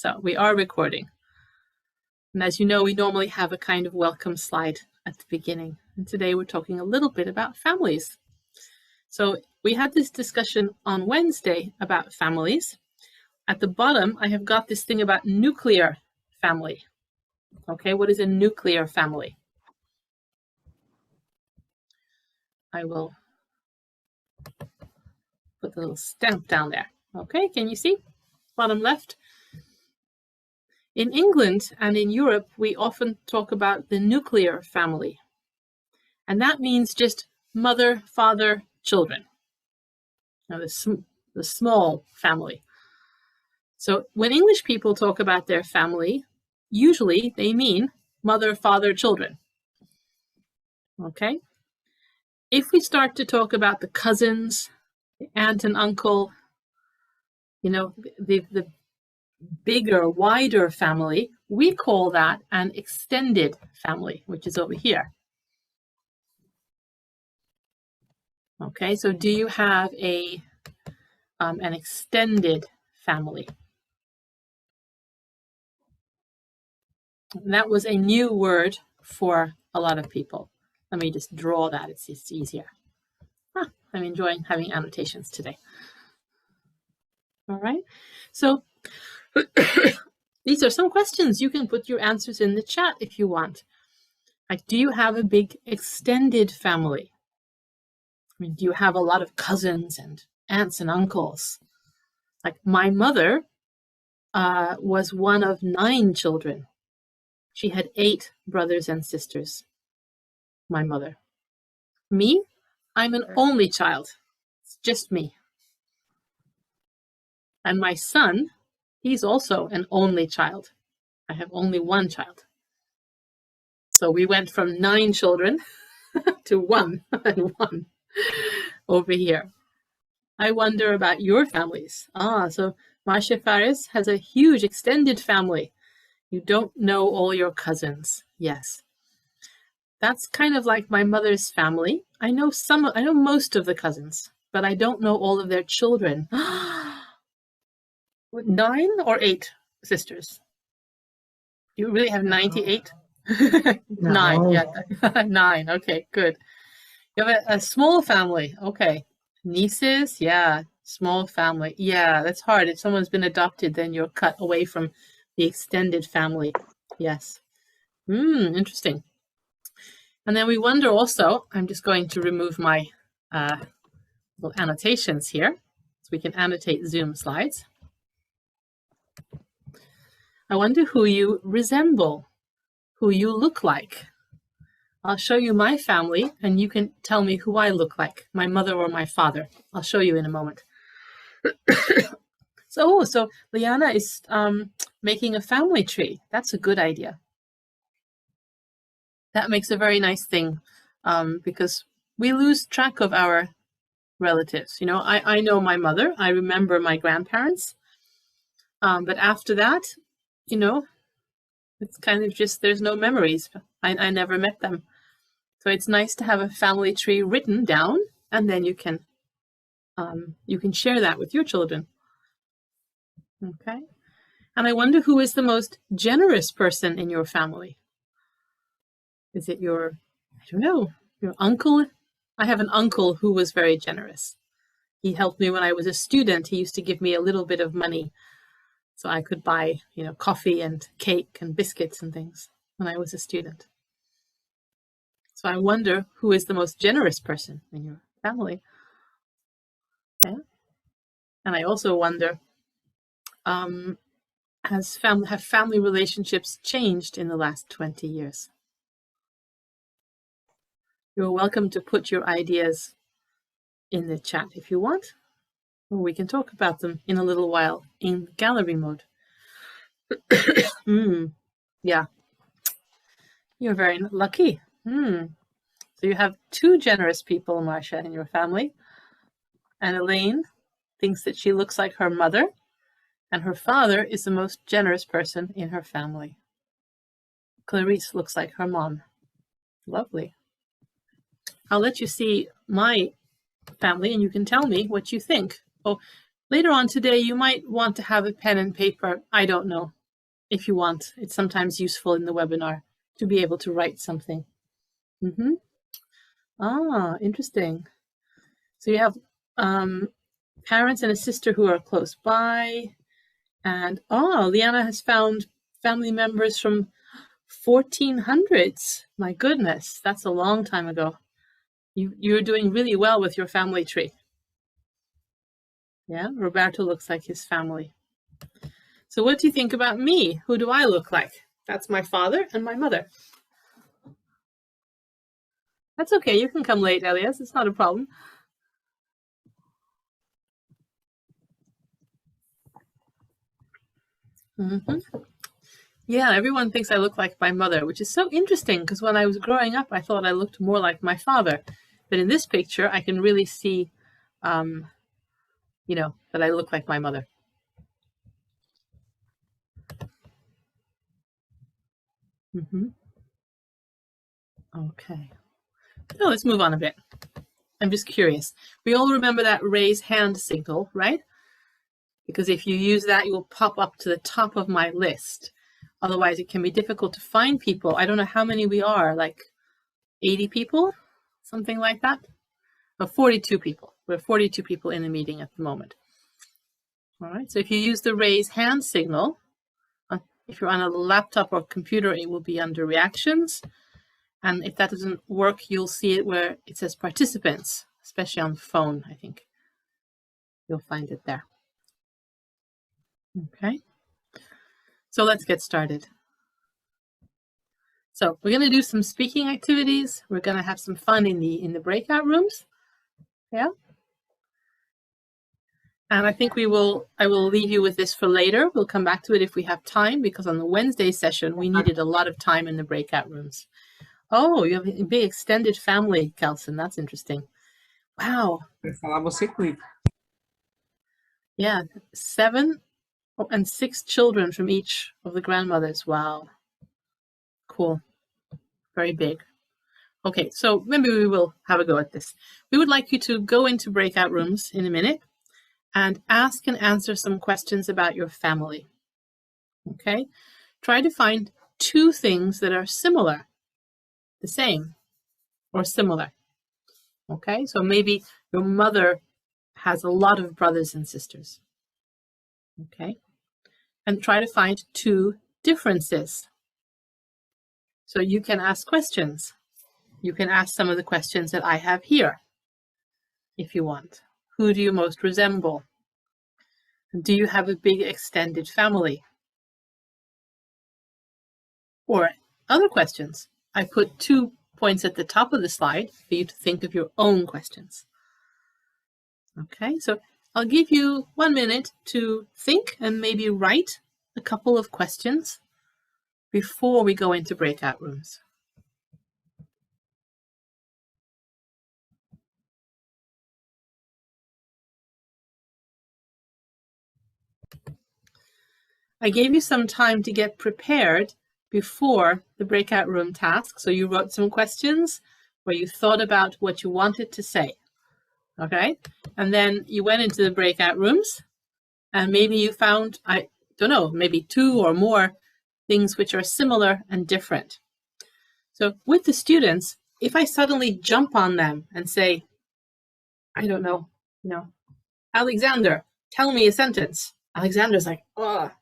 So we are recording. And as you know, we normally have a kind of welcome slide at the beginning. And today we're talking a little bit about families. So we had this discussion on Wednesday about families. At the bottom, I have got this thing about nuclear family. Okay, what is a nuclear family? I will put the little stamp down there. Okay, can you see? Bottom left. In England and in Europe, we often talk about the nuclear family. And that means just mother, father, children. Now, the small family. So when English people talk about their family, usually they mean mother, father, children. Okay? If we start to talk about the cousins, the aunt and uncle, you know, the bigger, wider family, we call that an extended family, which is over here. Okay, so do you have an extended family? And that was a new word for a lot of people. Let me just draw that, it's easier. I'm enjoying having annotations today. All right, so these are some questions. You can put your answers in the chat if you want. Like, do you have a big extended family? I mean, do you have a lot of cousins and aunts and uncles? Like my mother was one of 9 children. She had 8 brothers and sisters, my mother. Me, I'm an only child. It's just me. And my son, he's also an only child. I have only 1 child. So we went from 9 children to 1 and 1 over here. I wonder about your families. So Marcia Faris has a huge extended family. You don't know all your cousins. Yes. That's kind of like my mother's family. I know most of the cousins, but I don't know all of their children. 9 or 8 sisters? You really have 98? 9, yeah. 9, okay, good. You have a small family, okay. Nieces, yeah, small family. Yeah, that's hard. If someone's been adopted, then you're cut away from the extended family. Yes. Interesting. And then we wonder also, I'm just going to remove my little annotations here so we can annotate Zoom slides. I wonder who you resemble, who you look like. I'll show you my family and you can tell me who I look like, my mother or my father. I'll show you in a moment. So Liana is making a family tree. That's a good idea. That makes a very nice thing because we lose track of our relatives. You know, I know my mother. I remember my grandparents. But after that, you know, it's kind of just, there's no memories. I never met them. So it's nice to have a family tree written down, and then you can share that with your children. Okay. And I wonder who is the most generous person in your family. Is it your, I don't know, your uncle? I have an uncle who was very generous. He helped me when I was a student. He used to give me a little bit of money so I could buy, you know, coffee and cake and biscuits and things when I was a student. So I wonder who is the most generous person in your family. Yeah. And I also wonder, have family relationships changed in the last 20 years? You're welcome to put your ideas in the chat if you want, or we can talk about them in a little while in gallery mode. Yeah, you're very lucky. So you have 2 generous people, Marcia, in your family. And Elaine thinks that she looks like her mother, and her father is the most generous person in her family. Clarice looks like her mom. Lovely. I'll let you see my family and you can tell me what you think. Oh, Later on today, you might want to have a pen and paper. I don't know if you want. It's sometimes useful in the webinar to be able to write something. Ah, interesting. So you have parents and a sister who are close by. And Liana has found family members from 1400s. My goodness, that's a long time ago. You're doing really well with your family tree. Yeah, Roberto looks like his family. So what do you think about me? Who do I look like? That's my father and my mother. That's okay. You can come late, Elias. It's not a problem. Yeah, everyone thinks I look like my mother, which is so interesting because when I was growing up, I thought I looked more like my father. But in this picture, I can really see, that I look like my mother. Okay. So let's move on a bit. I'm just curious. We all remember that raise hand signal, right? Because if you use that, you will pop up to the top of my list. Otherwise, it can be difficult to find people. I don't know how many we are, like 80 people, something like that. No, 42 people. We're 42 people in the meeting at the moment. All right, so if you use the raise hand signal, if you're on a laptop or computer, it will be under reactions. And if that doesn't work, you'll see it where it says participants, especially on the phone, I think. You'll find it there. Okay, so let's get started. So we're going to do some speaking activities. We're going to have some fun in the breakout rooms. Yeah. And I think I will leave you with this for later. We'll come back to it if we have time, because on the Wednesday session, we needed a lot of time in the breakout rooms. Oh, you have a big extended family, Kelson. That's interesting. Wow. Yeah, 7 and 6 children from each of the grandmothers. Wow. Cool. Very big. Okay, so maybe we will have a go at this. We would like you to go into breakout rooms in a minute and ask and answer some questions about your family. Okay? Try to find 2 things that are similar, the same, or similar. Okay? So maybe your mother has a lot of brothers and sisters. Okay? And try to find 2 differences. So you can ask questions. You can ask some of the questions that I have here, if you want. Who do you most resemble? Do you have a big extended family? Or other questions. I put 2 points at the top of the slide for you to think of your own questions. Okay, so I'll give you 1 minute to think and maybe write a couple of questions before we go into breakout rooms. I gave you some time to get prepared before the breakout room task. So you wrote some questions where you thought about what you wanted to say. Okay, and then you went into the breakout rooms and maybe you found, I don't know, maybe 2 or more things which are similar and different. So with the students, if I suddenly jump on them and say, I don't know, Alexander, tell me a sentence. Alexander's like, oh,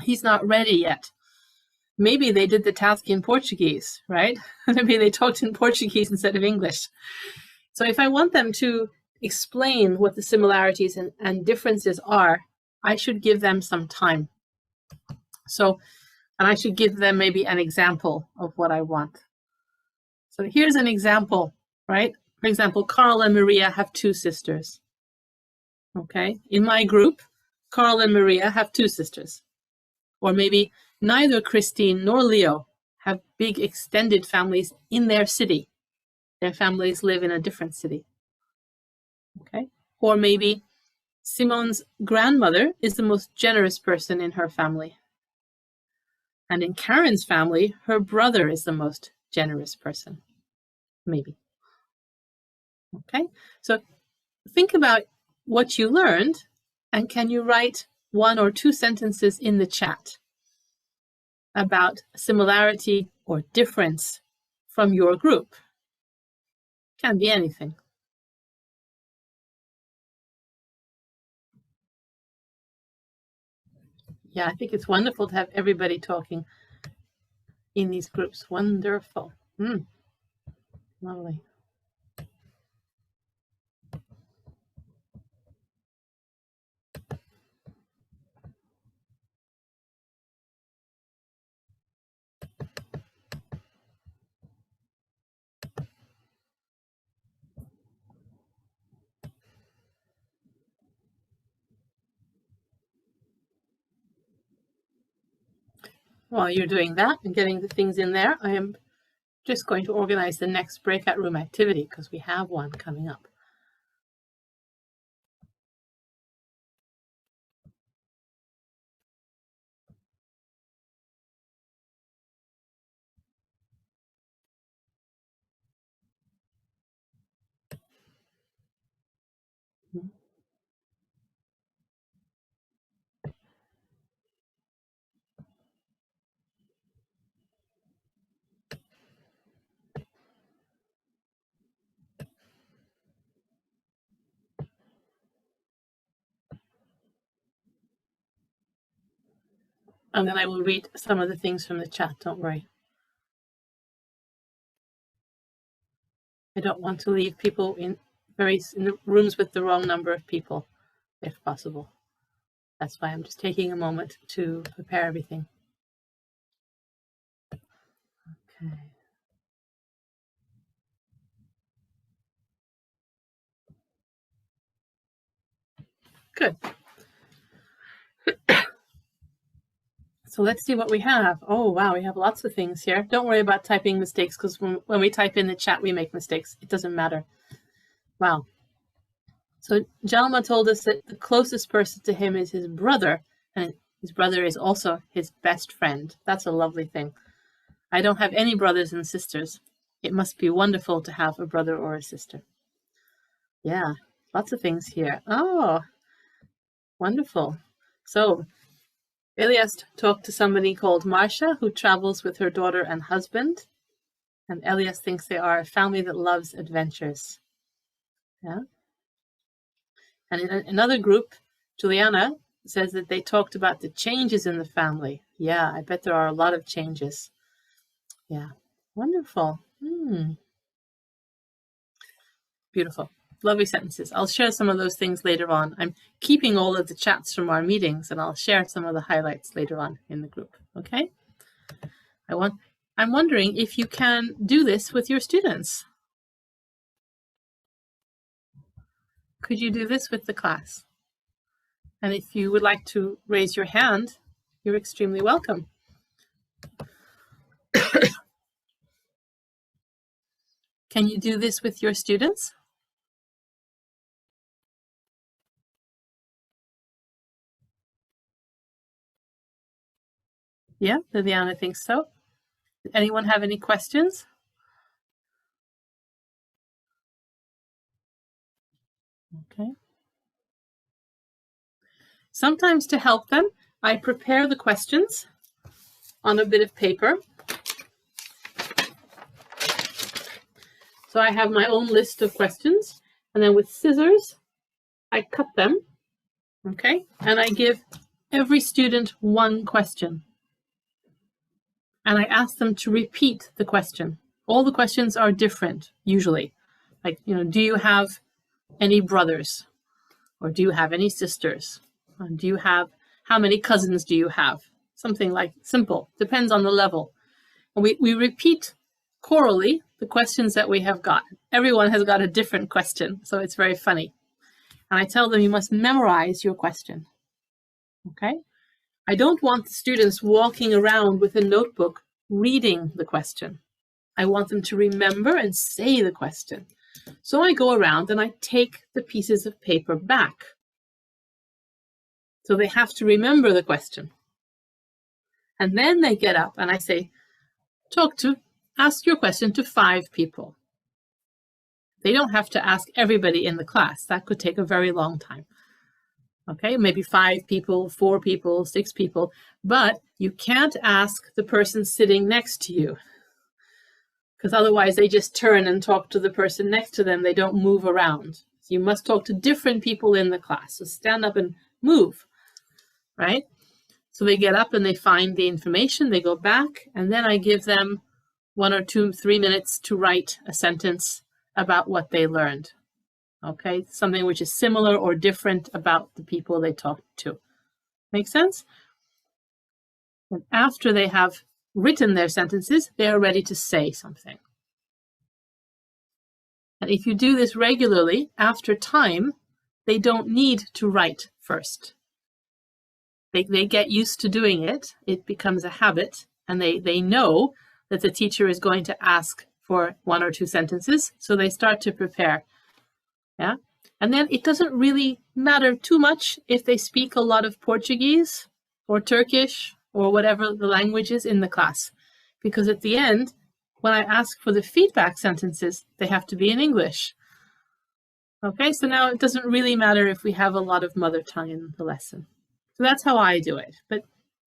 he's not ready yet. Maybe they did the task in Portuguese, right? Maybe they talked in Portuguese instead of English. So if I want them to explain what the similarities and differences are, I should give them some time. And I should give them maybe an example of what I want. So here's an example, right? For example, Carl and Maria have 2 sisters. Okay, in my group, Carl and Maria have 2 sisters. Or maybe neither Christine nor Leo have big extended families in their city. Their families live in a different city. Okay, or maybe Simone's grandmother is the most generous person in her family. And in Karen's family, her brother is the most generous person. Maybe. Okay, so think about what you learned And can you write 1 or 2 sentences in the chat about similarity or difference from your group? Can be anything. Yeah, I think it's wonderful to have everybody talking in these groups. Wonderful. Lovely. While you're doing that and getting the things in there, I am just going to organize the next breakout room activity because we have one coming up. And then I will read some of the things from the chat, don't worry. I don't want to leave people in the rooms with the wrong number of people, if possible. That's why I'm just taking a moment to prepare everything. Okay. Good. So let's see what we have. Oh, wow, we have lots of things here. Don't worry about typing mistakes because when we type in the chat, we make mistakes. It doesn't matter. Wow. So Jalma told us that the closest person to him is his brother, and his brother is also his best friend. That's a lovely thing. I don't have any brothers and sisters. It must be wonderful to have a brother or a sister. Yeah, lots of things here. Oh, wonderful. So Elias talked to somebody called Marcia, who travels with her daughter and husband. And Elias thinks they are a family that loves adventures. Yeah. And in another group, Juliana says that they talked about the changes in the family. Yeah, I bet there are a lot of changes. Yeah, wonderful. Beautiful. Lovely sentences. I'll share some of those things later on. I'm keeping all of the chats from our meetings, and I'll share some of the highlights later on in the group. Okay? I'm wondering if you can do this with your students. Could you do this with the class? And if you would like to raise your hand, you're extremely welcome. Can you do this with your students? Yeah, Viviana thinks so. Does anyone have any questions? Okay. Sometimes to help them, I prepare the questions on a bit of paper. So I have my own list of questions, and then with scissors, I cut them, okay? And I give every student one question. And I ask them to repeat the question. All the questions are different, usually. Like, do you have any brothers? Or do you have any sisters? How many cousins do you have? Something like simple, depends on the level. And we repeat chorally the questions that we have got. Everyone has got a different question, so it's very funny. And I tell them you must memorize your question. Okay? I don't want the students walking around with a notebook reading the question. I want them to remember and say the question. So I go around and I take the pieces of paper back. So they have to remember the question. And then they get up and I say, ask your question to 5 people. They don't have to ask everybody in the class. That could take a very long time. Okay, maybe 5 people, 4 people, 6 people, but you can't ask the person sitting next to you, because otherwise they just turn and talk to the person next to them. They don't move around. So you must talk to different people in the class. So stand up and move, right? So they get up and they find the information, they go back, and then I give them 1 or 2, 3 minutes to write a sentence about what they learned. Okay, something which is similar or different about the people they talked to. Make sense? And after they have written their sentences, they are ready to say something. And if you do this regularly, after time, they don't need to write first. They get used to doing it. It becomes a habit, and they know that the teacher is going to ask for 1 or 2 sentences, so they start to prepare. Yeah. And then it doesn't really matter too much if they speak a lot of Portuguese or Turkish or whatever the language is in the class, because at the end, when I ask for the feedback sentences, they have to be in English. Okay, so now it doesn't really matter if we have a lot of mother tongue in the lesson. So that's how I do it. But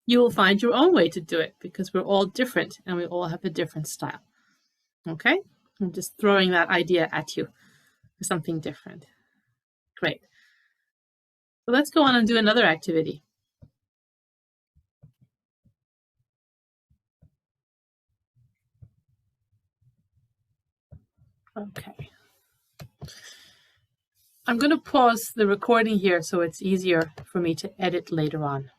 you will find your own way to do it, because we're all different and we all have a different style. Okay, I'm just throwing that idea at you for something different. Great. So let's go on and do another activity. Okay. I'm going to pause the recording here so it's easier for me to edit later on.